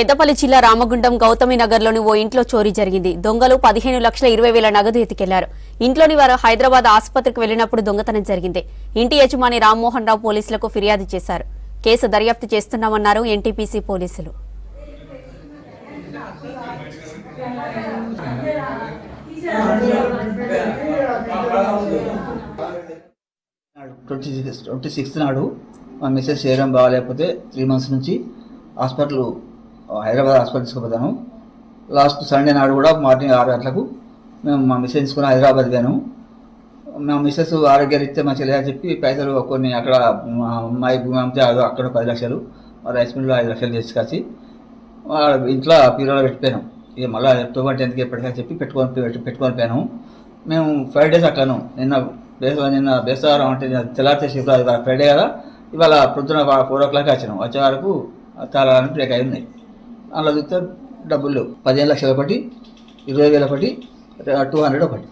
పెద్దపల్లి జిల్లా రామగుండం గౌతమి నగర్లోని ఓ ఇంట్లో చోరీ జరిగింది. దొంగలు 15,20,000 నగదు ఎత్తుకెళ్లారు. ఇంట్లోని వారు హైదరాబాద్ ఆసుపత్రికి వెళ్లినప్పుడు దొంగతనం జరిగింది. ఇంటి యజమాని రామ్మోహన్ రావు పోలీసులకు ఫిర్యాదు చేశారు. కేసు దర్యాప్తు చేస్తున్నామన్నారు ఎన్టీపీసీ పోలీసులు. 26 నాడు మా మిస్సెస్ శరీరం బాగాలేకపోతే 3 months నుంచి హైదరాబాద్ హాస్పిటల్ తీసుకుపోతాను. లాస్ట్ సండే నాడు కూడా మార్నింగ్ 6 గంటలకు మేము మా మిస్సెస్ తీసుకుని హైదరాబాద్ పోయాను. మా మిస్సెస్ ఆరోగ్యరీత్యా మంచిగా లేదని చెప్పి పైసలు కొన్ని అక్కడ మా అమ్మాయి భూమి అమ్మితే అక్కడ 10 లక్షలు, రైస్ మిల్లో 5 లక్షలు తీసుకొచ్చి ఇంట్లో పీరోలో పెట్టిపోయాను. ఇక మళ్ళీ తోబంటే ఎందుకు ఎప్పటికని చెప్పి పెట్టుకొని పోయాను. మేము 5 days అట్లాను. నిన్న బేసవారం అంటే తెల్లారితే ఫ్రైడే కదా, ఇవాళ పొద్దున 4 o'clock వచ్చినాం. వచ్చే వరకు చాలా బ్రేక్ అయి ఉన్నాయి. అందులో చూస్తే డబ్బులు 15 లక్షలు ఒకటి, 20,000 ఒకటి, 200 ఒకటి.